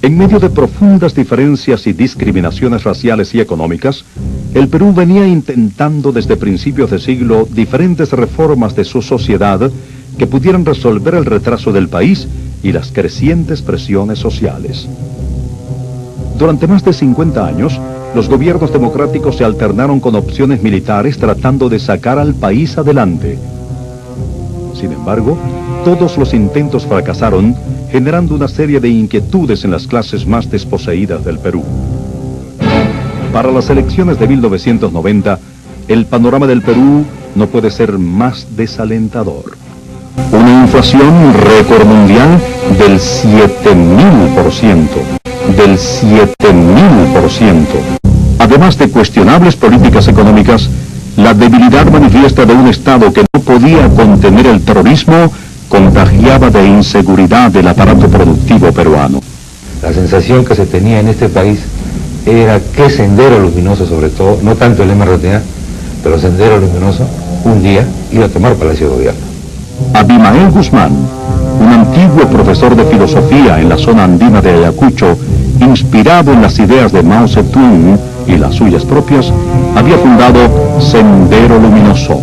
En medio de profundas diferencias y discriminaciones raciales y económicas, el Perú venía intentando desde principios de siglo diferentes reformas de su sociedad que pudieran resolver el retraso del país y las crecientes presiones sociales. Durante más de 50 años, los gobiernos democráticos se alternaron con opciones militares tratando de sacar al país adelante. Sin embargo, todos los intentos fracasaron, generando una serie de inquietudes en las clases más desposeídas del Perú. Para las elecciones de 1990, el panorama del Perú no puede ser más desalentador. Una inflación récord mundial del 7.000%. Del 7.000%. Además de cuestionables políticas económicas, la debilidad manifiesta de un Estado que no podía contener el terrorismo contagiaba de inseguridad el aparato productivo peruano. La sensación que se tenía en este país era que Sendero Luminoso, sobre todo, no tanto el MRTA, pero Sendero Luminoso, un día iba a tomar Palacio de Gobierno. Abimael Guzmán, un antiguo profesor de filosofía en la zona andina de Ayacucho, inspirado en las ideas de Mao Zedong y las suyas propias, había fundado Sendero Luminoso,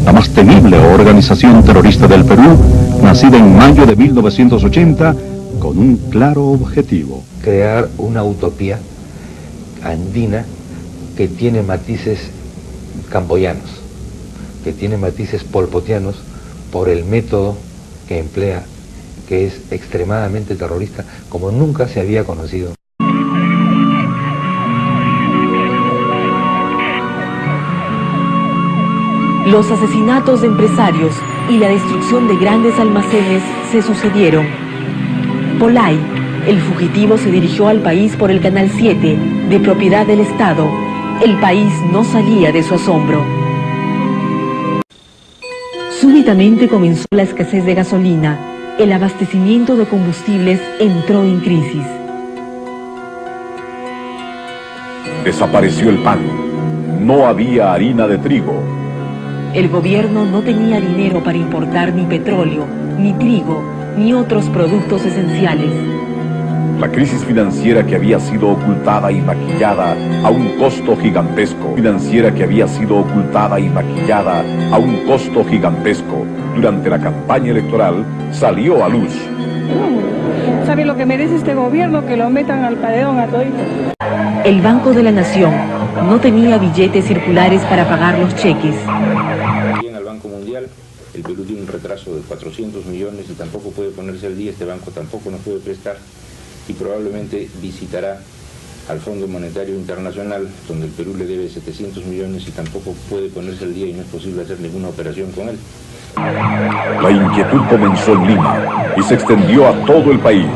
la más temible organización terrorista del Perú, nacida en mayo de 1980, con un claro objetivo. Crear una utopía andina que tiene matices camboyanos, que tiene matices polpotianos por el método que emplea, que es extremadamente terrorista, como nunca se había conocido. Los asesinatos de empresarios y la destrucción de grandes almacenes se sucedieron. Polay, el fugitivo, se dirigió al país por el Canal 7, de propiedad del Estado. El país no salía de su asombro. Súbitamente comenzó la escasez de gasolina. El abastecimiento de combustibles entró en crisis. Desapareció el pan. No había harina de trigo. El gobierno no tenía dinero para importar ni petróleo, ni trigo, ni otros productos esenciales. La crisis financiera que había sido ocultada y maquillada a un costo gigantesco. Durante la campaña electoral salió a luz. ¿Sabe lo que merece este gobierno? Que lo metan al paredón a todito. El Banco de la Nación no tenía billetes circulares para pagar los cheques. Al Banco Mundial, el Perú tiene un retraso de 400 millones y tampoco puede ponerse al día. Este banco tampoco nos puede prestar y probablemente visitará al Fondo Monetario Internacional, donde el Perú le debe 700 millones y tampoco puede ponerse al día y no es posible hacer ninguna operación con él. La inquietud comenzó en Lima y se extendió a todo el país.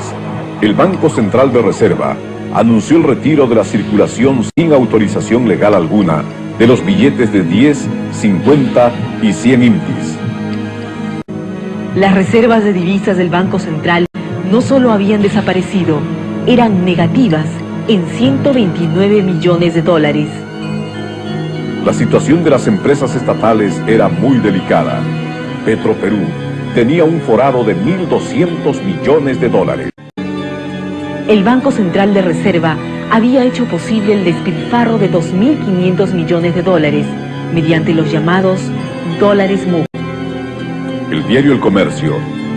El Banco Central de Reserva anunció el retiro de la circulación sin autorización legal alguna de los billetes de 10, 50 y 100 INTIs. Las reservas de divisas del Banco Central no solo habían desaparecido, eran negativas en 129 millones de dólares. La situación de las empresas estatales era muy delicada. Petroperú tenía un forado de 1.200 millones de dólares. El Banco Central de Reserva había hecho posible el despilfarro de 2.500 millones de dólares mediante los llamados dólares MU. El diario El Comercio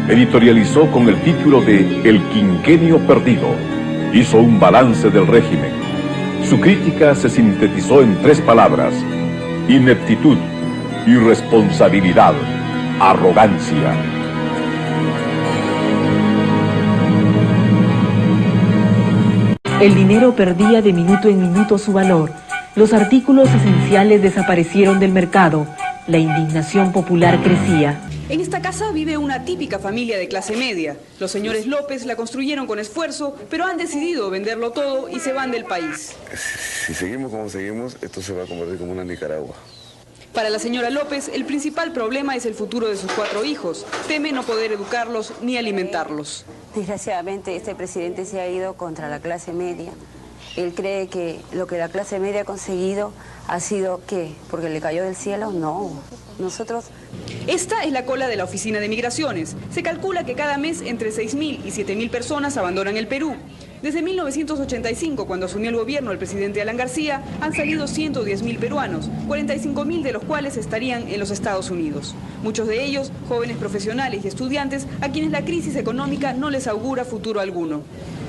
editorializó con el título de El Quinquenio Perdido. Hizo un balance del régimen. Su crítica se sintetizó en 3 palabras: ineptitud, irresponsabilidad, arrogancia. El dinero perdía de minuto en minuto su valor. Los artículos esenciales desaparecieron del mercado. La indignación popular crecía. En esta casa vive una típica familia de clase media. Los señores López la construyeron con esfuerzo, pero han decidido venderlo todo y se van del país. Si seguimos como seguimos, esto se va a convertir como una Nicaragua. Para la señora López, el principal problema es el futuro de sus 4 hijos. Teme no poder educarlos ni alimentarlos. Desgraciadamente, este presidente se ha ido contra la clase media. Él cree que lo que la clase media ha conseguido ha sido, ¿qué? ¿Porque le cayó del cielo? No. Nosotros... Esta es la cola de la Oficina de Migraciones. Se calcula que cada mes entre 6.000 y 7.000 personas abandonan el Perú. Desde 1985, cuando asumió el gobierno el presidente Alan García, han salido 110.000 peruanos, 45.000 de los cuales estarían en los Estados Unidos. Muchos de ellos, jóvenes profesionales y estudiantes, a quienes la crisis económica no les augura futuro alguno.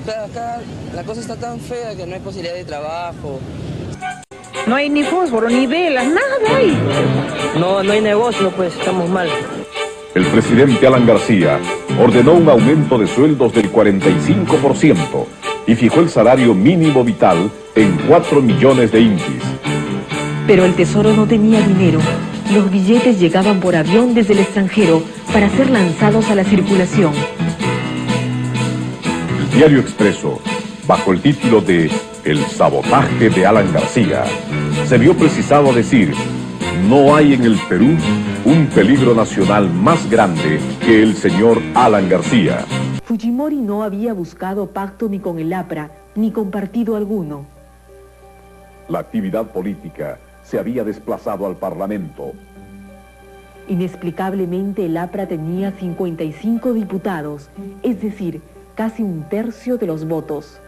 Acá la cosa está tan fea que no hay posibilidad de trabajo. No hay ni fósforo, ni velas, nada hay. No hay negocio, pues estamos mal. El presidente Alan García ordenó un aumento de sueldos del 45% y fijó el salario mínimo vital en 4 millones de inquis. Pero el Tesoro no tenía dinero. Los billetes llegaban por avión desde el extranjero para ser lanzados a la circulación. El diario Expreso, bajo el título de El sabotaje de Alan García, se vio precisado a decir: no hay en el Perú un peligro nacional más grande que el señor Alan García. Fujimori no había buscado pacto ni con el APRA, ni con partido alguno. La actividad política se había desplazado al Parlamento. Inexplicablemente el APRA tenía 55 diputados, es decir, casi un tercio de los votos.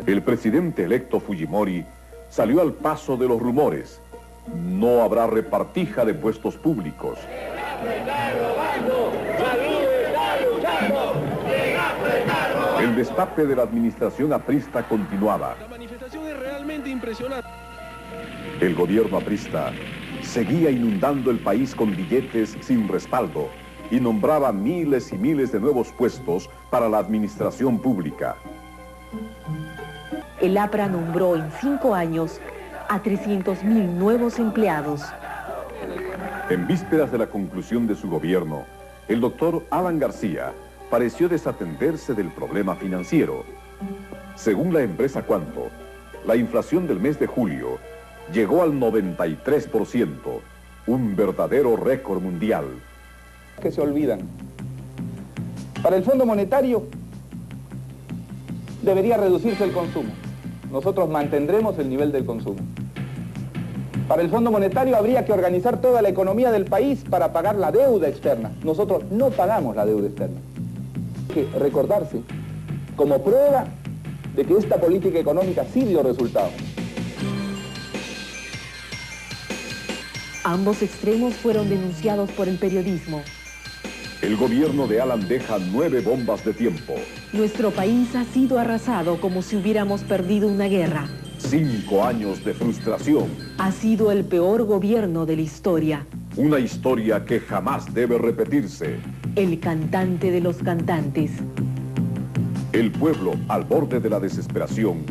El presidente electo Fujimori salió al paso de los rumores. No habrá repartija de puestos públicos. El destape de la administración aprista continuaba. La manifestación es realmente impresionante. El gobierno aprista seguía inundando el país con billetes sin respaldo y nombraba miles y miles de nuevos puestos para la administración pública. El APRA nombró en 5 años a 300.000 nuevos empleados. En vísperas de la conclusión de su gobierno, el doctor Alan García pareció desatenderse del problema financiero. Según la empresa Cuanto, la inflación del mes de julio llegó al 93%, un verdadero récord mundial. Que se olvidan. Para el Fondo Monetario debería reducirse el consumo. Nosotros mantendremos el nivel del consumo. Para el Fondo Monetario habría que organizar toda la economía del país para pagar la deuda externa. Nosotros no pagamos la deuda externa. Hay que recordarse como prueba de que esta política económica sí dio resultados. Ambos extremos fueron denunciados por el periodismo. El gobierno de Alan deja 9 bombas de tiempo. Nuestro país ha sido arrasado como si hubiéramos perdido una guerra. 5 años de frustración. Ha sido el peor gobierno de la historia. Una historia que jamás debe repetirse. El cantante de los cantantes. El pueblo, al borde de la desesperación,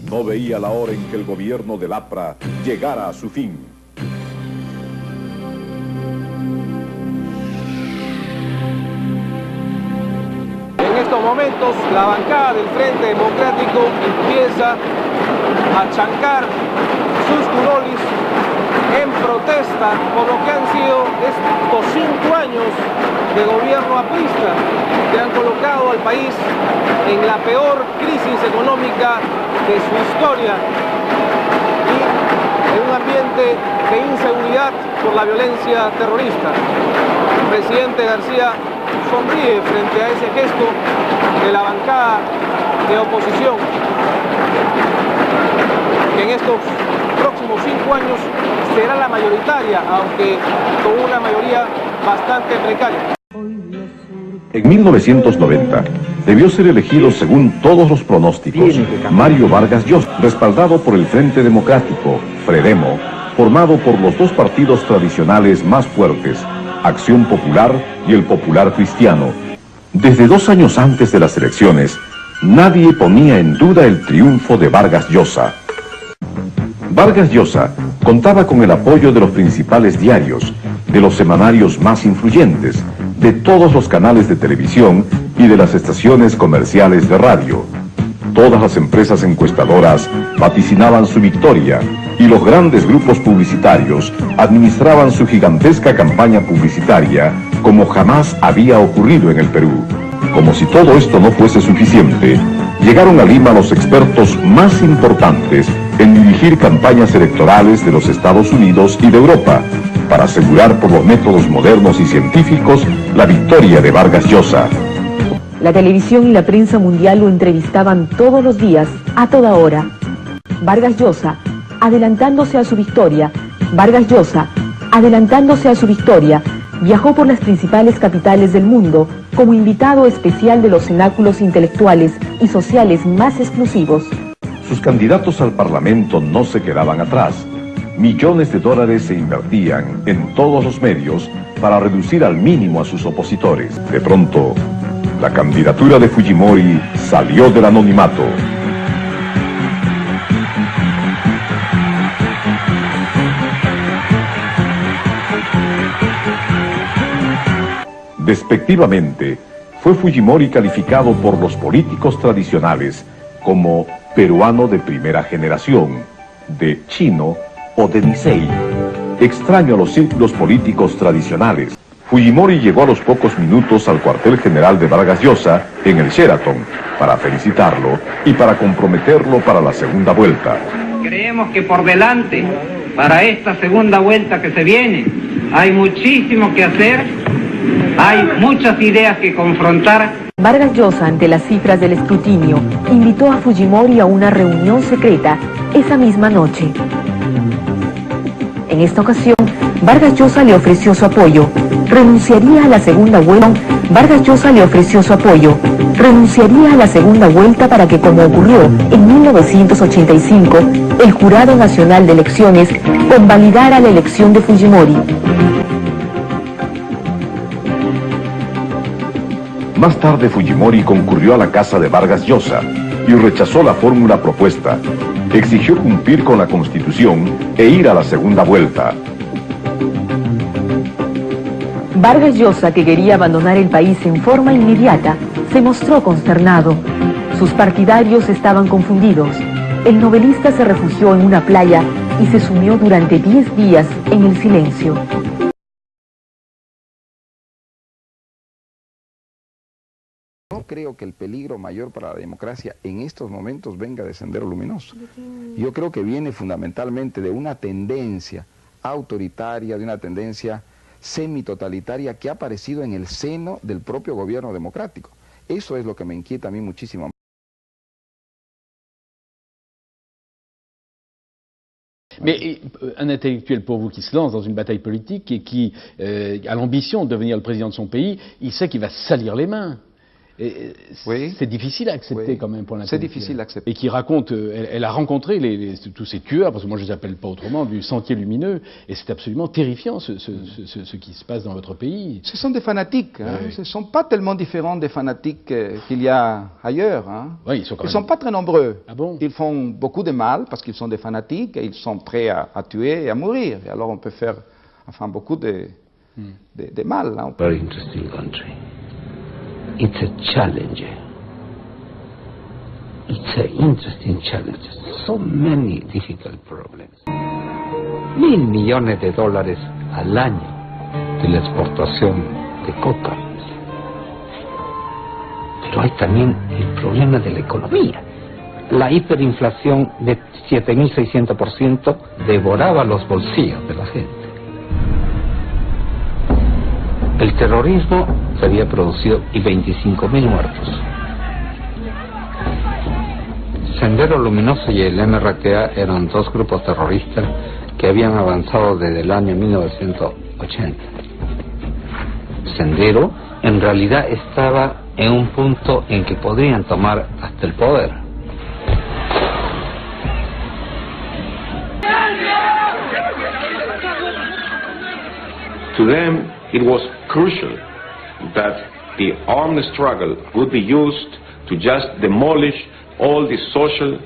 no veía la hora en que el gobierno del APRA llegara a su fin. En estos momentos, la bancada del Frente Democrático empieza a chancar sus curolis en protesta por lo que han sido estos 5 años de gobierno aprista que han colocado al país en la peor crisis económica de su historia y en un ambiente de inseguridad por la violencia terrorista. El presidente García sonríe frente a ese gesto de la bancada de oposición, que en estos próximos 5 años será la mayoritaria, aunque con una mayoría bastante precaria. En 1990 debió ser elegido, según todos los pronósticos, Mario Vargas Llosa, respaldado por el Frente Democrático, Fredemo, formado por los 2 partidos tradicionales más fuertes, Acción Popular y el Popular Cristiano. Desde 2 años antes de las elecciones, nadie ponía en duda el triunfo de Vargas Llosa. Vargas Llosa contaba con el apoyo de los principales diarios, de los semanarios más influyentes, de todos los canales de televisión y de las estaciones comerciales de radio. Todas las empresas encuestadoras vaticinaban su victoria y los grandes grupos publicitarios administraban su gigantesca campaña publicitaria como jamás había ocurrido en el Perú. Como si todo esto no fuese suficiente, llegaron a Lima los expertos más importantes en dirigir campañas electorales de los Estados Unidos y de Europa, para asegurar por los métodos modernos y científicos la victoria de Vargas Llosa. La televisión y la prensa mundial lo entrevistaban todos los días, a toda hora. Vargas Llosa, adelantándose a su victoria. Vargas Llosa, adelantándose a su victoria, viajó por las principales capitales del mundo como invitado especial de los cenáculos intelectuales y sociales más exclusivos. Sus candidatos al Parlamento no se quedaban atrás. Millones de dólares se invertían en todos los medios para reducir al mínimo a sus opositores. De pronto, la candidatura de Fujimori salió del anonimato. Despectivamente, fue Fujimori calificado por los políticos tradicionales como peruano de primera generación, de chino o de Licey, extraño a los círculos políticos tradicionales. Fujimori llegó a los pocos minutos al cuartel general de Vargas Llosa en el Sheraton para felicitarlo y para comprometerlo para la segunda vuelta. Creemos que por delante, para esta segunda vuelta que se viene, hay muchísimo que hacer, hay muchas ideas que confrontar. Vargas Llosa, ante las cifras del escrutinio, invitó a Fujimori a una reunión secreta esa misma noche. En esta ocasión, Vargas Llosa le ofreció su apoyo. Renunciaría a la segunda vuelta. Vargas Llosa le ofreció su apoyo. Renunciaría a la segunda vuelta para que, como ocurrió en 1985, el Jurado Nacional de Elecciones convalidara la elección de Fujimori. Más tarde, Fujimori concurrió a la casa de Vargas Llosa y rechazó la fórmula propuesta. Exigió cumplir con la Constitución e ir a la segunda vuelta. Vargas Llosa, que quería abandonar el país en forma inmediata, se mostró consternado. Sus partidarios estaban confundidos. El novelista se refugió en una playa y se sumió durante 10 días en el silencio. No creo que el peligro mayor para la democracia en estos momentos venga de Sendero Luminoso. Yo creo que viene fundamentalmente de una tendencia autoritaria, de una tendencia semitotalitaria que ha aparecido en el seno del propio gobierno democrático. Eso es lo que me inquieta a mí muchísimo. Mais un intellectuel pour vous qui se lance dans une bataille politique et qui a l'ambition de devenir le président de son pays, il sait qu'il va se salir les mains. Oui. C'est difficile à accepter, oui, quand même pour l'intellectuel. C'est difficile à accepter. Et qui raconte, elle a rencontré tous ces tueurs, parce que moi je les appelle pas autrement, du sentier lumineux, et c'est absolument terrifiant ce qui se passe dans votre pays. Ce sont des fanatiques, hein. Oui. Ce ne sont pas tellement différents des fanatiques qu'il y a ailleurs. Hein. Oui, ils sont pas très nombreux. Ah bon? Ils font beaucoup de mal parce qu'ils sont des fanatiques et ils sont prêts à tuer et à mourir. Et alors on peut faire enfin beaucoup de mal. Hein. Very interesting country. It's a challenge. It's an interesting challenge. So many difficult problems. $1.000 millones al año de la exportación de coca. Pero hay también el problema de la economía. La hiperinflación de 7.600% devoraba los bolsillos de la gente. El terrorismo se había producido y 25.000 muertos. Sendero Luminoso y el MRTA eran dos grupos terroristas que habían avanzado desde el año 1980. Sendero en realidad estaba en un punto en que podrían tomar hasta el poder. To them, it was crucial that the armed struggle would be used to just demolish all the social,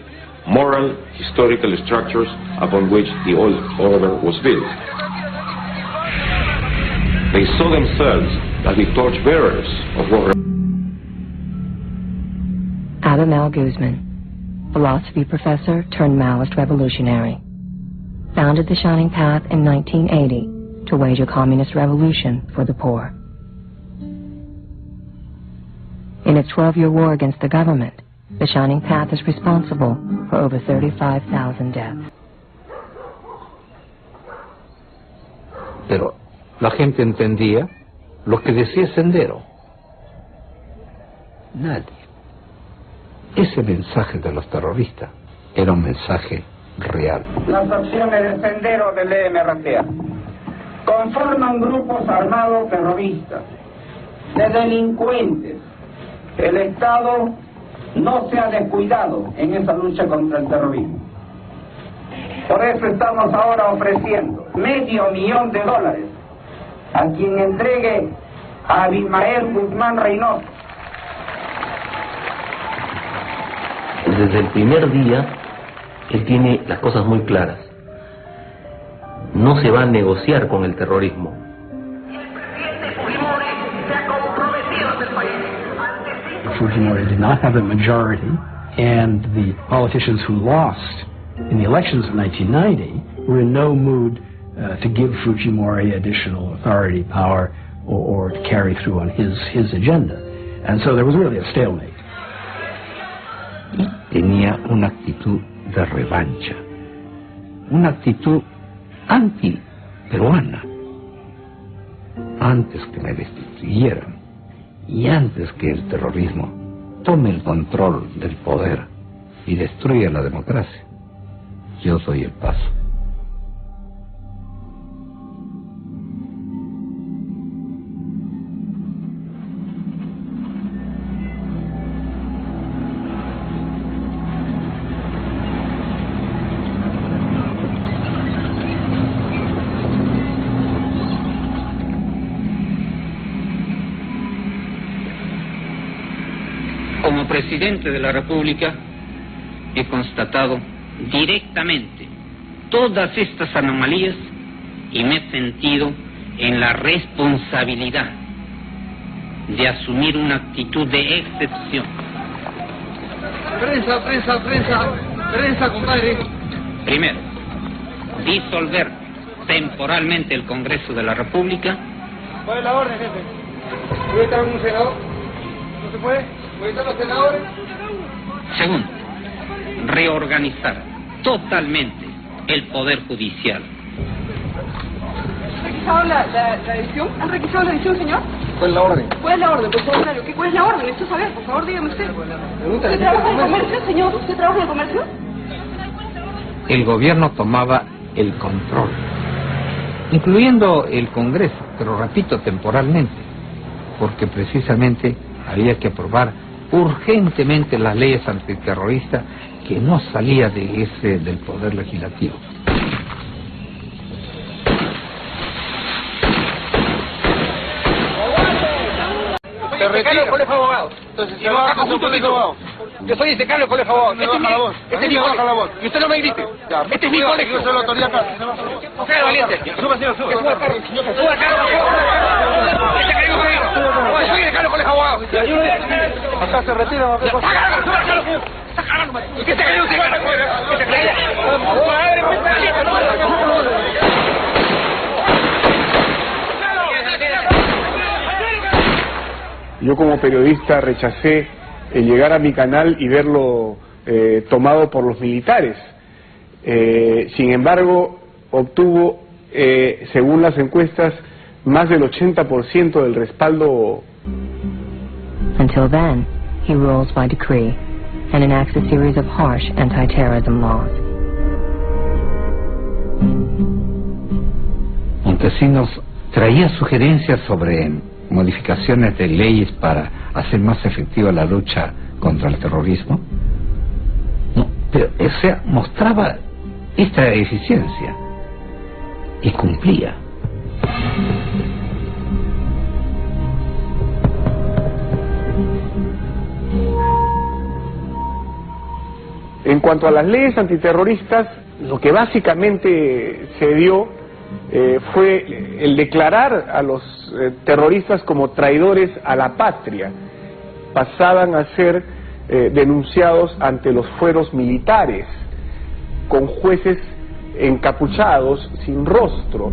moral, historical structures upon which the old order was built. They saw themselves as the torchbearers of war. Adam L. Guzman, philosophy professor turned Maoist revolutionary, founded the Shining Path in 1980 to wage a communist revolution for the poor. In its 12-year war against the government, the Shining Path is responsible for over 35,000 deaths. pero la gente entendía lo que decía Sendero. Nadie. Ese mensaje de los terroristas era un mensaje real. Las acciones del Sendero del EMRTA conforman grupos armados terroristas, de delincuentes. El Estado no se ha descuidado en esa lucha contra el terrorismo. Por eso estamos ahora ofreciendo $500,000 a quien entregue a Abimael Guzmán Reynoso. Desde el primer día, él tiene las cosas muy claras. No se va a negociar con el terrorismo. Fujimori did not have a majority, and the politicians who lost in the elections of 1990 were in no mood to give Fujimori additional authority, power, or to carry through on his agenda. And so there was really a stalemate. Tenía una actitud de revancha, una actitud anti-peruana. Antes que me destituyeran y antes que el terrorismo tome el control del poder y destruya la democracia, yo doy el paso. Como presidente de la República, he constatado directamente todas estas anomalías y me he sentido en la responsabilidad de asumir una actitud de excepción. Prensa, compadre. Primero, disolver temporalmente el Congreso de la República. ¿Cuál es la orden, jefe? ¿Puede estar un senador? ¿No se puede? ¿Puede estar los senadores? Segundo, reorganizar totalmente el Poder Judicial. ¿Han requisado la edición? ¿Han requisado la edición, señor? ¿Cuál es la orden? ¿Cuál es la orden, por favor? ¿Cuál es la orden? Necesito saber, por favor, dígame usted. ¿Usted trabaja en el comercio, señor? ¿Usted trabaja en el comercio? El gobierno tomaba el control, incluyendo el Congreso, pero repito, temporalmente, porque precisamente había que aprobar urgentemente las leyes antiterroristas que no salía del poder legislativo. Te retiro el colegio de abogados. Entonces, si baja junto al colegio de abogados. Yo soy decano del colegio de abogados. Este baja la voz. Este es mi colegio. Y usted no me grite. Este es mi colegio. Yo soy la autoridad acá. No sea valiente. Suba, señor, suba. Suba al carro. Suba al carro. Yo soy decano del colegio de abogados. Acá se retira. Suba al carro, señor. ¿Qué se cree usted? ¿Qué se cree? Yo como periodista rechacé llegar a mi canal y verlo tomado por los militares. Sin embargo, obtuvo, según las encuestas, más del 80% del respaldo. Until then, he rules by decree and enacts a series of harsh anti-terrorism laws. Montesinos traía sugerencias sobre modificaciones de leyes para hacer más efectiva la lucha contra el terrorismo. No, pero o sea, mostraba esta eficiencia y cumplía. En cuanto a las leyes antiterroristas, lo que básicamente se dio fue el declarar a los terroristas como traidores a la patria. Pasaban a ser denunciados ante los fueros militares, con jueces encapuchados, sin rostro.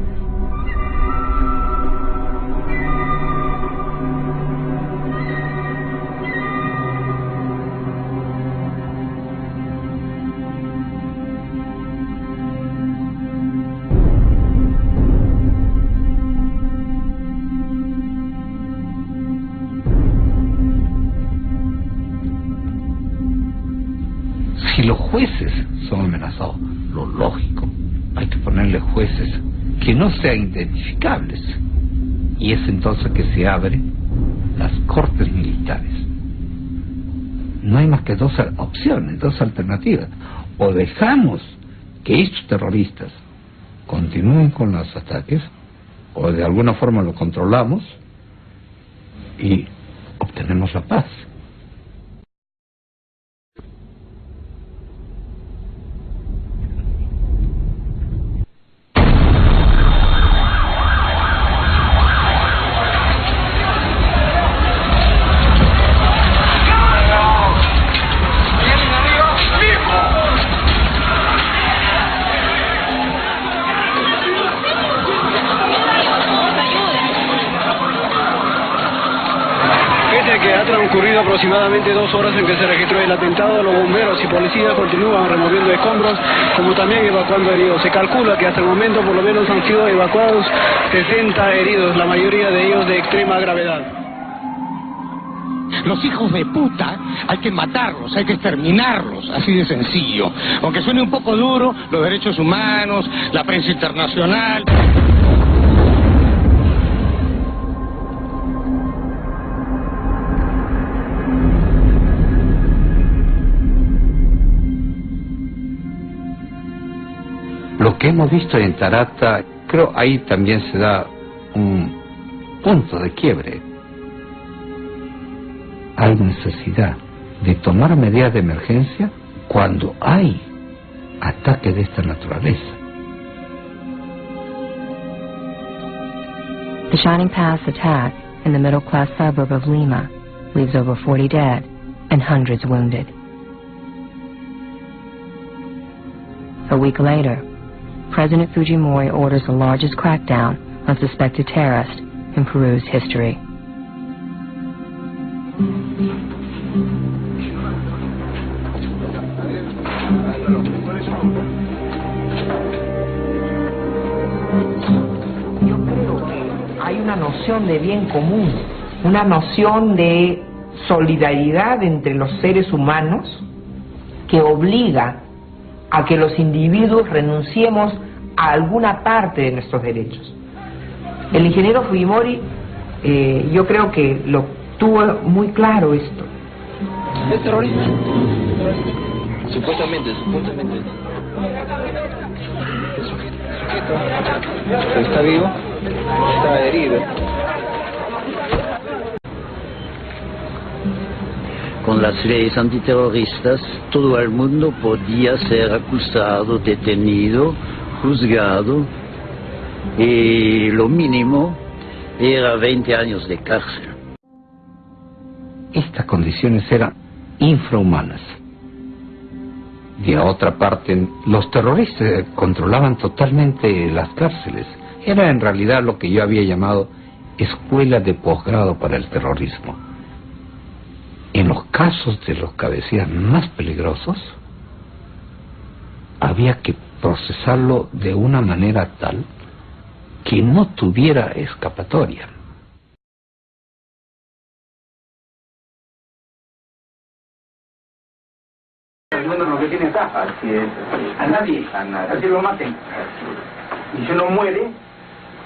Si los jueces son amenazados, lo lógico, hay que ponerle jueces que no sean identificables. Y es entonces que se abren las cortes militares. No hay más que dos opciones, dos alternativas. O dejamos que estos terroristas continúen con los ataques, o de alguna forma lo controlamos y obtenemos la paz. Transcurrido aproximadamente 2 horas en que se registró el atentado, los bomberos y policías continúan removiendo escombros, como también evacuando heridos. Se calcula que hasta el momento por lo menos han sido evacuados 60 heridos, la mayoría de ellos de extrema gravedad. Los hijos de puta hay que matarlos, hay que exterminarlos, así de sencillo. Aunque suene un poco duro, los derechos humanos, la prensa internacional... Lo que hemos visto en Tarata, creo ahí también se da un punto de quiebre. Hay necesidad de tomar medidas de emergencia cuando hay ataques de esta naturaleza. The Shining Path's attack in the middle-class suburb of Lima leaves over 40 dead and hundreds wounded. A week later, President Fujimori orders the largest crackdown on suspected terrorists in Peru's history. Yo creo que hay una noción de bien común, una noción de solidaridad entre los seres humanos que obliga a que los individuos renunciemos a alguna parte de nuestros derechos. El ingeniero Fujimori, yo creo que lo tuvo muy claro esto. ¿Es terrorismo? Supuestamente. Está vivo, está herido. Con las leyes antiterroristas, todo el mundo podía ser acusado, detenido, juzgado, y lo mínimo era 20 años de cárcel. Estas condiciones eran infrahumanas. De otra parte, los terroristas controlaban totalmente las cárceles. Era en realidad lo que yo había llamado escuela de posgrado para el terrorismo. En los casos de los cabecillas más peligrosos, había que procesarlo de una manera tal que no tuviera escapatoria. El mundo lo que tiene caja, así es. A nadie, así lo maten. Y si uno muere,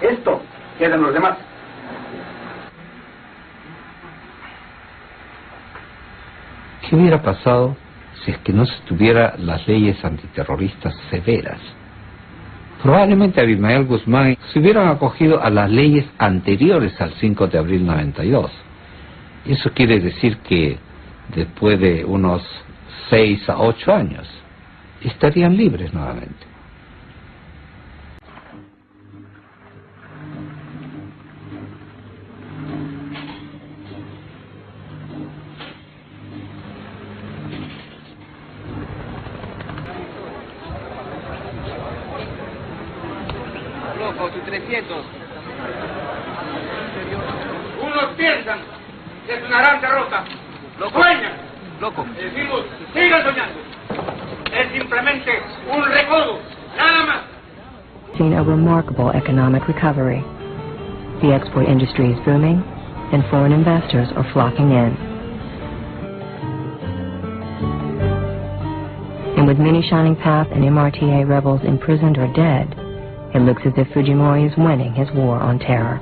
esto quedan los demás. ¿Qué hubiera pasado si es que no se tuvieran las leyes antiterroristas severas? Probablemente Abimael Guzmán se hubieran acogido a las leyes anteriores al 5 de abril 92. Eso quiere decir que después de unos 6 a 8 años estarían libres nuevamente. Loco, tu 300. Unos piensan que es una gran derrota. Sueñan. Loco. Decimos, sigan soñando. Es simplemente un recodo, nada más. Seen a remarkable economic recovery. The export industry is booming, and foreign investors are flocking in. with many Shining Path and MRTA rebels imprisoned or dead, it looks as if Fujimori is winning his war on terror.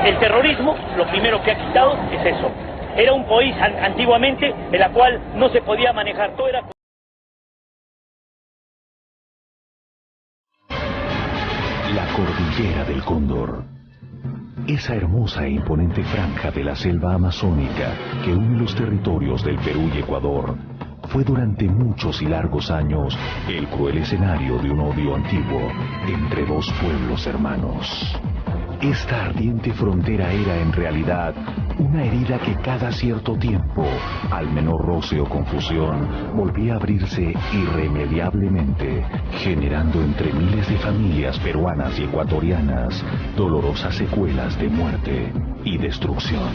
El terrorismo, lo primero que ha quitado es eso. Era un país antiguamente en la cual no se podía manejar, todo era... La cordillera del Cóndor. Esa hermosa e imponente franja de la selva amazónica que une los territorios del Perú y Ecuador fue durante muchos y largos años el cruel escenario de un odio antiguo entre dos pueblos hermanos. Esta ardiente frontera era en realidad una herida que cada cierto tiempo, al menor roce o confusión, volvía a abrirse irremediablemente, generando entre miles de familias peruanas y ecuatorianas dolorosas secuelas de muerte y destrucción.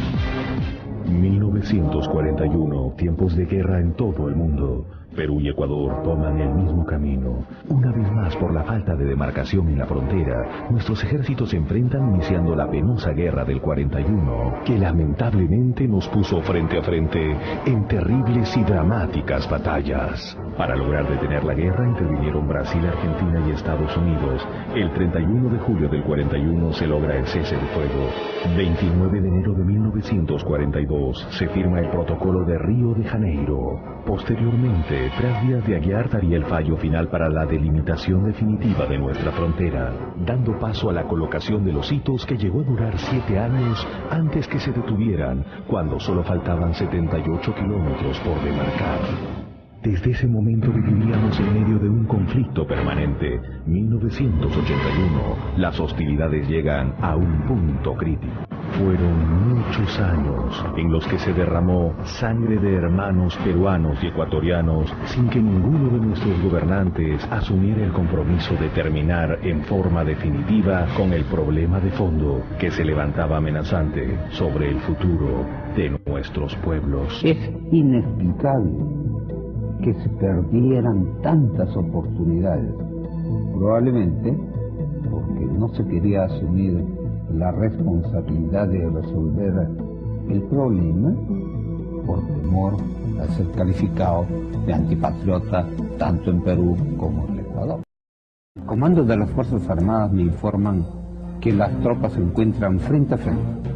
1941, tiempos de guerra en todo el mundo. Perú y Ecuador toman el mismo camino. Una vez más, por la falta de demarcación en la frontera, nuestros ejércitos se enfrentan iniciando la penosa guerra del 41, que lamentablemente nos puso frente a frente en terribles y dramáticas batallas. Para lograr detener la guerra intervinieron Brasil, Argentina y Estados Unidos. El 31 de julio del 41 se logra el cese de fuego. 29 de enero de 1942 se firma el Protocolo de Río de Janeiro. Posteriormente, 3 días de Aguiar daría el fallo final para la delimitación definitiva de nuestra frontera, dando paso a la colocación de los hitos que llegó a durar 7 años antes que se detuvieran, cuando solo faltaban 78 kilómetros por demarcar. Desde ese momento viviríamos en medio de un conflicto permanente. 1981, las hostilidades llegan a un punto crítico. Fueron muchos años en los que se derramó sangre de hermanos peruanos y ecuatorianos sin que ninguno de nuestros gobernantes asumiera el compromiso de terminar en forma definitiva con el problema de fondo que se levantaba amenazante sobre el futuro de nuestros pueblos. Es inexplicable que se perdieran tantas oportunidades, probablemente porque no se quería asumir la responsabilidad de resolver el problema por temor a ser calificado de antipatriota tanto en Perú como en Ecuador. El comando de las Fuerzas Armadas me informan que las tropas se encuentran frente a frente.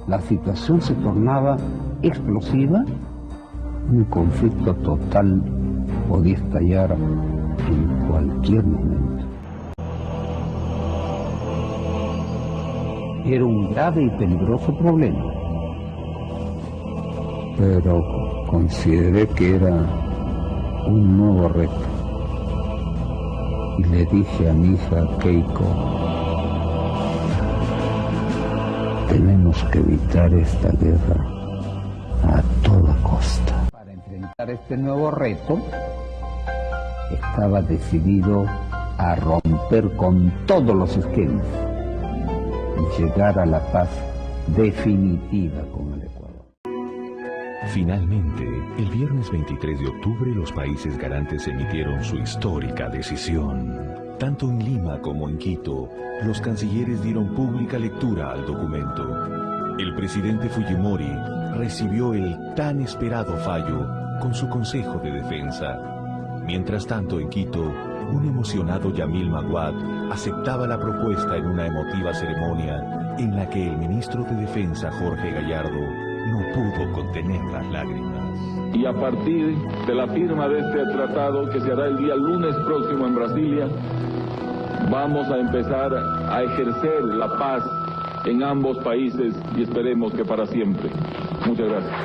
La situación se tornaba explosiva. Un conflicto total podía estallar en cualquier momento. Era un grave y peligroso problema, pero consideré que era un nuevo reto. Y le dije a mi hija Keiko, tenemos que evitar esta guerra a toda costa. Para enfrentar este nuevo reto, estaba decidido a romper con todos los esquemas y llegar a la paz definitiva con el Ecuador. Finalmente, el viernes 23 de octubre los países garantes emitieron su histórica decisión. Tanto en Lima como en Quito, los cancilleres dieron pública lectura al documento. El presidente Fujimori recibió el tan esperado fallo con su Consejo de Defensa. Mientras tanto, en Quito, un emocionado Yamil Maguad aceptaba la propuesta en una emotiva ceremonia en la que el ministro de Defensa, Jorge Gallardo, no pudo contener las lágrimas. Y a partir de la firma de este tratado, que se hará el día lunes próximo en Brasilia, vamos a empezar a ejercer la paz en ambos países y esperemos que para siempre. Muchas gracias.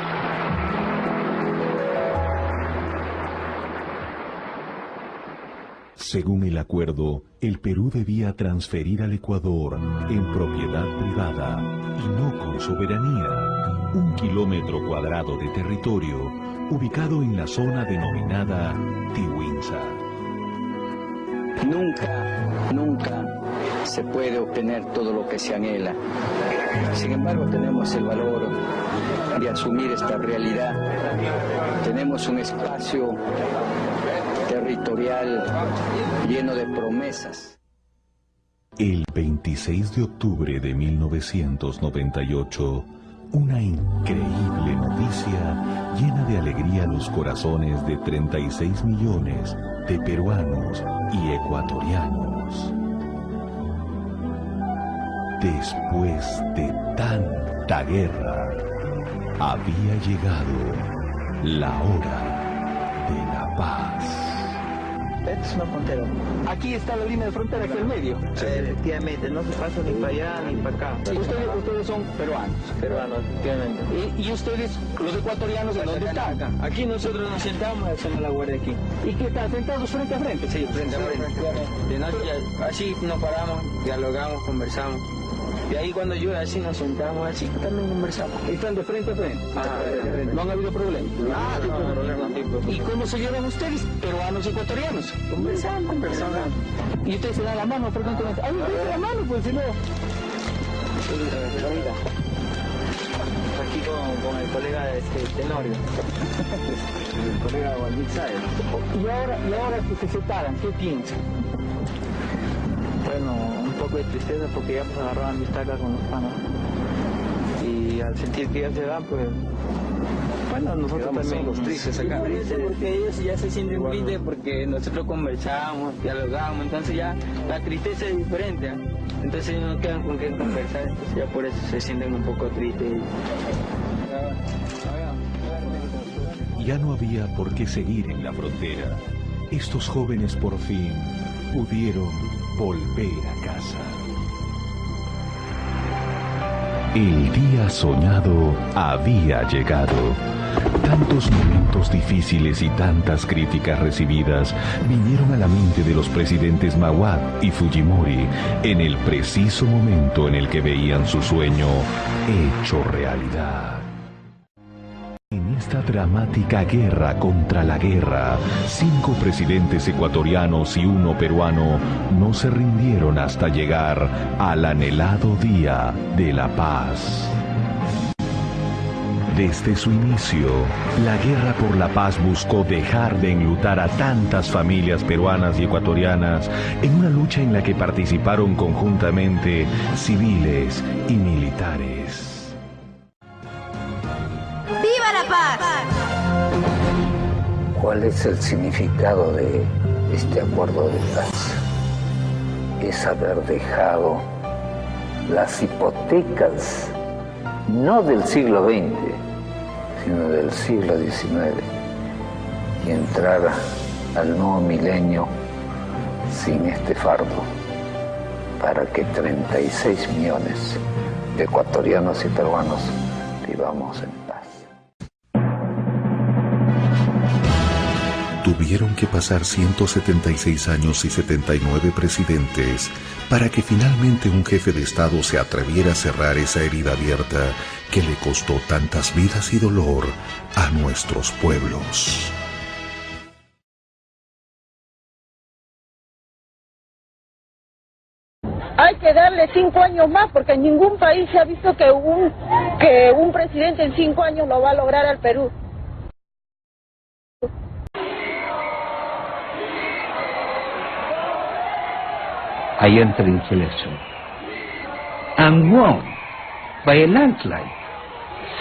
Según el acuerdo, el Perú debía transferir al Ecuador en propiedad privada y no con soberanía 1 kilómetro cuadrado de territorio ubicado en la zona denominada Tiwinza. Nunca se puede obtener todo lo que se anhela. Sin embargo, tenemos el valor de asumir esta realidad. Tenemos un espacio territorial lleno de promesas. El 26 de octubre de 1998, una increíble noticia noticia llena de alegría los corazones de 36 millones de peruanos y ecuatorianos. Después de tanta guerra, había llegado la hora de la paz. Esta es una frontera. Aquí está la línea de frontera, aquí en medio. Efectivamente, no se pasa ni para allá ni para acá. Ustedes son peruanos. Peruanos, efectivamente. ¿Y ustedes, los ecuatorianos, en dónde están? Aquí nosotros nos sentamos y hacemos la guardia aquí. ¿Y qué están sentados frente a frente? Sí, frente a frente. De noche así nos paramos, dialogamos, conversamos. Y ahí cuando llueve así nos sentamos, así también conversamos. ¿Están de frente a frente? De frente. ¿No han habido problemas? No, problemas tipo. ¿Y cómo se llevan ustedes, peruanos y ecuatorianos? Conversamos. ¿Y ustedes se dan la mano frecuentemente? ¡Ay, dense la mano, pues, si no! Aquí con el colega Tenorio. El colega Waldir Sáez. ¿Y ahora que se separan, qué piensan? Bueno, un poco de tristeza porque ya hemos agarrado amistad acá con los panas. Y al sentir que ya se van, pues... Bueno, nosotros también... los tristes acá. Tristes porque ellos ya se sienten tristes porque nosotros conversamos, dialogamos, entonces ya la tristeza es diferente. Entonces ellos no quedan con qué conversar, entonces ya por eso se sienten un poco tristes. Ya no había por qué seguir en la frontera. Estos jóvenes por fin pudieron volver a casa. El día soñado había llegado. Tantos momentos difíciles y tantas críticas recibidas vinieron a la mente de los presidentes Maguad y Fujimori en el preciso momento en el que veían su sueño hecho realidad. En esta dramática guerra contra la guerra, 5 presidentes ecuatorianos y 1 peruano no se rindieron hasta llegar al anhelado día de la paz. Desde su inicio, la guerra por la paz buscó dejar de enlutar a tantas familias peruanas y ecuatorianas en una lucha en la que participaron conjuntamente civiles y militares. ¡Viva la paz! ¿Cuál es el significado de este acuerdo de paz? Es haber dejado las hipotecas no del siglo XX, sino del siglo XIX, y entrar al nuevo milenio sin este fardo, para que 36 millones de ecuatorianos y peruanos vivamos en paz. Tuvieron que pasar 176 años y 79 presidentes para que finalmente un jefe de Estado se atreviera a cerrar esa herida abierta que le costó tantas vidas y dolor a nuestros pueblos. Hay que darle 5 años más porque en ningún país se ha visto que un presidente en 5 años lo va a lograr al Perú. I entered into election and won by a landslide,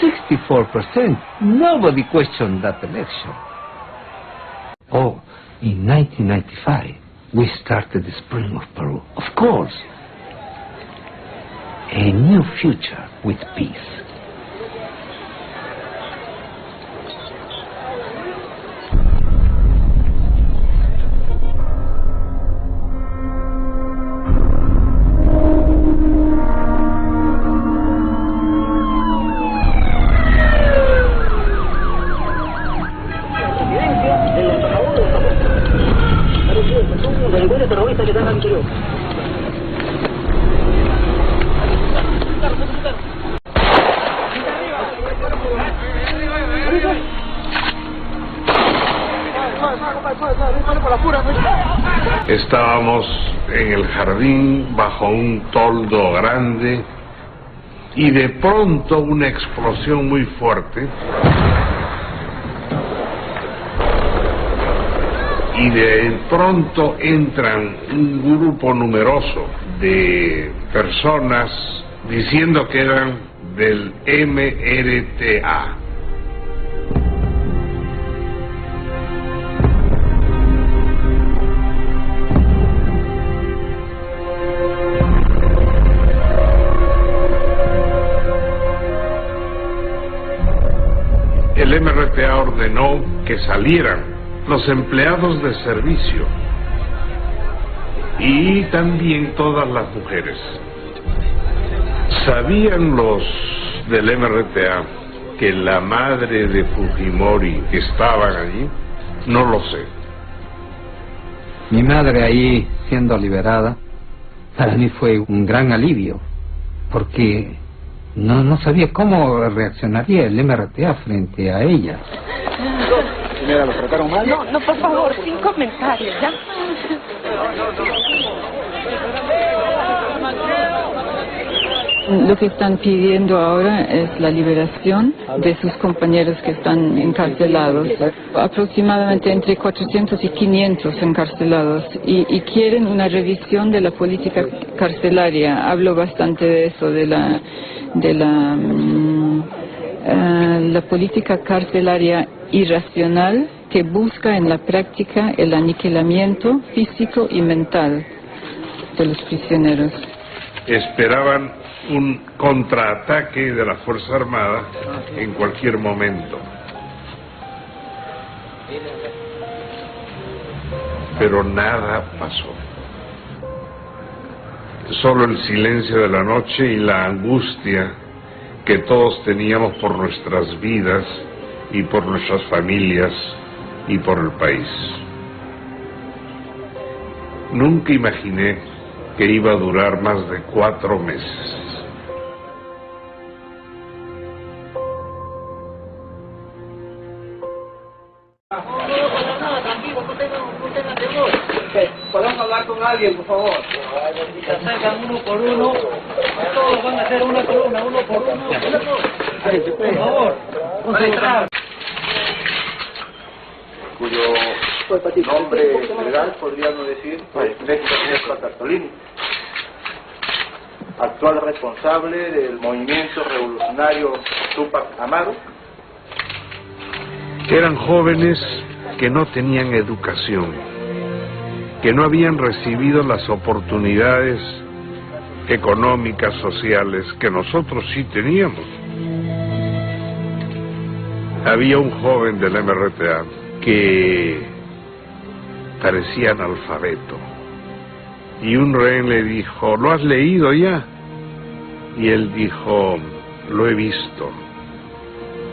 64%. Nobody questioned that election. Oh, in 1995, we started the Spring of Peru. Of course, a new future with peace. Estábamos en el jardín bajo un toldo grande y de pronto una explosión muy fuerte y de pronto entran un grupo numeroso de personas diciendo que eran del MRTA, el MRTA ordenó que salieran los empleados de servicio y también todas las mujeres. ¿Sabían los del MRTA que la madre de Fujimori estaban allí? No lo sé. Mi madre ahí siendo liberada, para mí fue un gran alivio, porque no sabía cómo reaccionaría el MRTA frente a ella. Señora, ¿lo trataron mal? No, por favor, sin comentarios, ¿ya? Lo que están pidiendo ahora es la liberación de sus compañeros que están encarcelados, aproximadamente entre 400 y 500 encarcelados, y quieren una revisión de la política carcelaria. Hablo bastante de eso, de la política carcelaria irracional que busca en la práctica el aniquilamiento físico y mental de los prisioneros. Esperaban un contraataque de la Fuerza Armada en cualquier momento. Pero nada pasó. Solo el silencio de la noche y la angustia que todos teníamos por nuestras vidas y por nuestras familias y por el país. Nunca imaginé que iba a durar más de 4 meses. Podemos hablar con alguien, por favor. Se acercan uno por uno, todos van a hacer una columna, uno por uno. Por favor, concentrar. Cuyo nombre legal podríamos decir Néstor Bartolini, actual responsable del movimiento revolucionario Túpac Amaru. Eran jóvenes que no tenían educación, que no habían recibido las oportunidades económicas, sociales, que nosotros sí teníamos. Había un joven del MRTA que parecía analfabeto, y un rehén le dijo: ¿lo has leído ya? Y él dijo: lo he visto,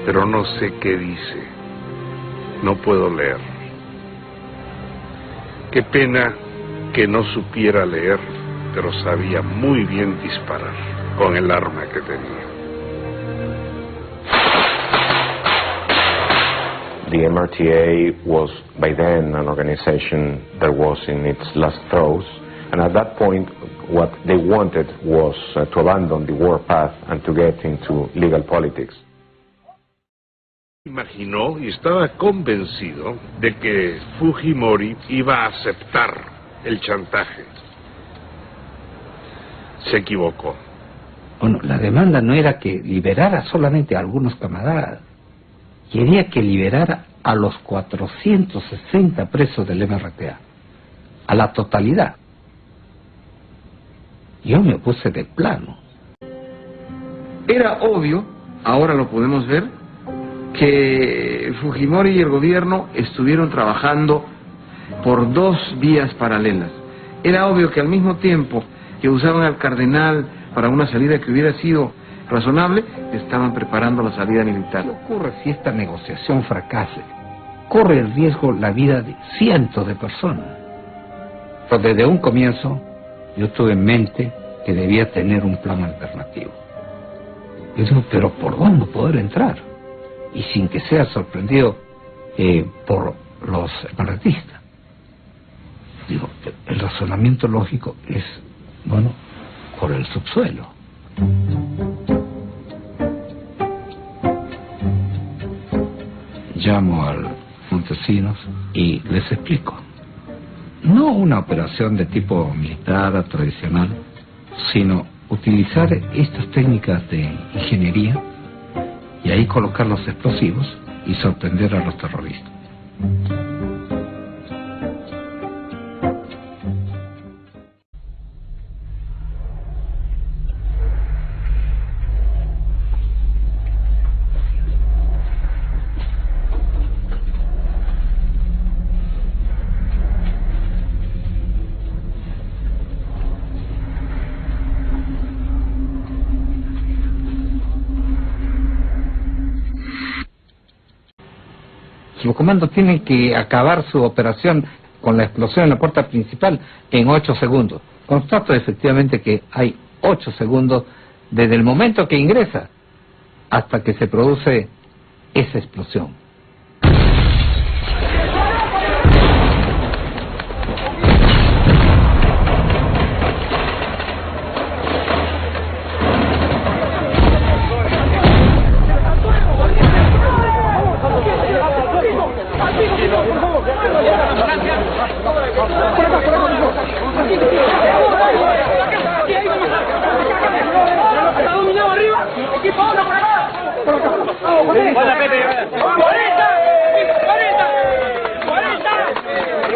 pero no sé qué dice, no puedo leer. Qué pena que no supiera leer, pero sabía muy bien disparar con el arma que tenía. The MRTA was by then an organization that was in its last throes, and at that point what they wanted was to abandon the war path and to get into legal politics. Imaginó y estaba convencido de que Fujimori iba a aceptar el chantaje. Se equivocó. Bueno, la demanda no era que liberara solamente a algunos camaradas, quería que liberara a los 460 presos del MRTA, a la totalidad. Yo me opuse de plano. Era obvio, ahora lo podemos ver, que Fujimori y el gobierno estuvieron trabajando por 2 vías paralelas. Era obvio que al mismo tiempo que usaban al cardenal para una salida que hubiera sido razonable, estaban preparando la salida militar. ¿Qué ocurre si esta negociación fracase? Corre el riesgo la vida de cientos de personas. Pero desde un comienzo yo tuve en mente que debía tener un plan alternativo. Yo digo, pero ¿por dónde poder entrar? Y sin que sea sorprendido por los separatistas. Digo, el razonamiento lógico es, bueno, por el subsuelo. Llamo al Montesinos y les explico. No una operación de tipo militar tradicional, sino utilizar estas técnicas de ingeniería y ahí colocar los explosivos y sorprender a los terroristas. Los comandos tienen que acabar su operación con la explosión en la puerta principal en 8 segundos. Constato efectivamente que hay 8 segundos desde el momento que ingresa hasta que se produce esa explosión.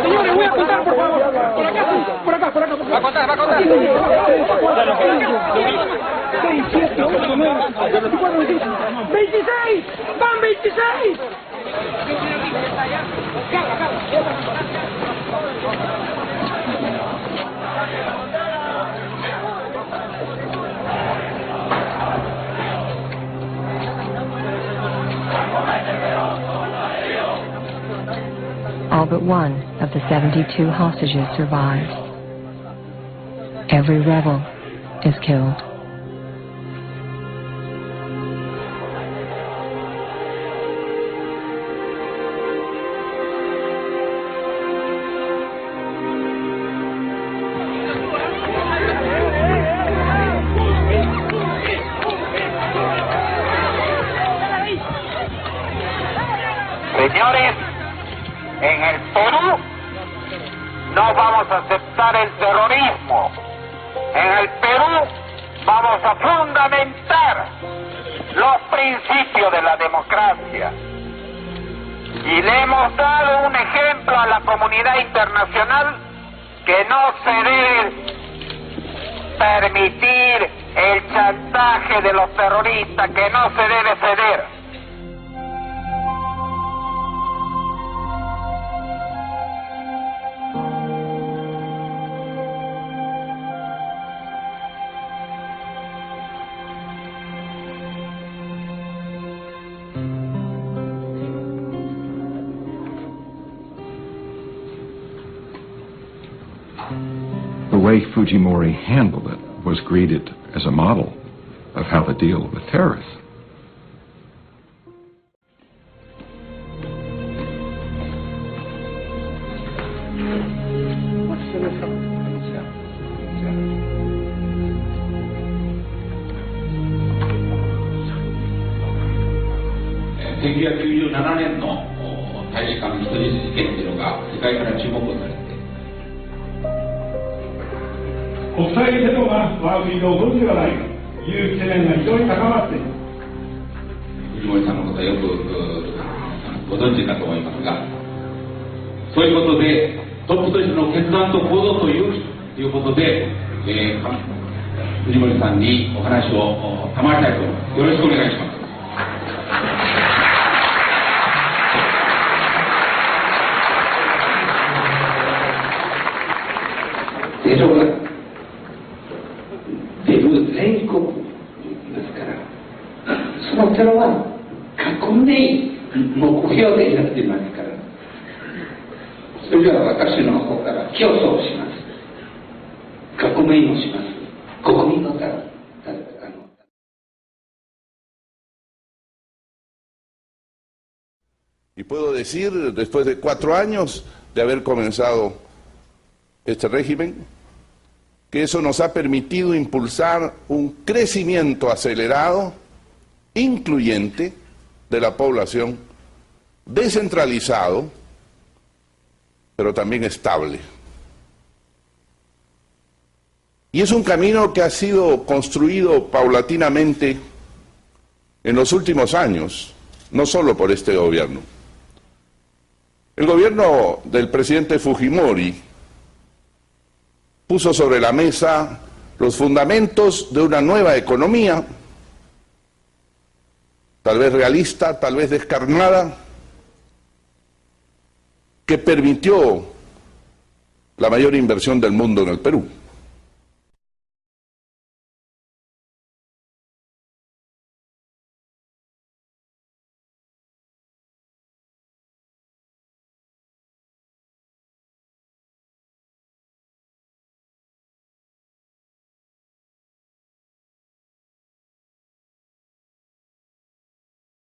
Señores, voy a contar, por favor. Por acá. Va a contar. 6, 7, 8, 9, 24, 26. ¡26! ¡Van 26! All but one of the 72 hostages survives. Every rebel is killed. Señores, en el Perú no vamos a aceptar el terrorismo. En el Perú vamos a fundamentar los principios de la democracia. Y le hemos dado un ejemplo a la comunidad internacional que no se debe permitir el chantaje de los terroristas, que no se debe ceder. The way Fujimori handled it was greeted as a model of how to deal with terrorists. Y puedo decir, después de 4 años de haber comenzado este régimen, que eso nos ha permitido impulsar un crecimiento acelerado, incluyente, de la población, descentralizado, pero también estable. Y es un camino que ha sido construido paulatinamente en los últimos años, no solo por este gobierno. El gobierno del presidente Fujimori puso sobre la mesa los fundamentos de una nueva economía, tal vez realista, tal vez descarnada, que permitió la mayor inversión del mundo en el Perú.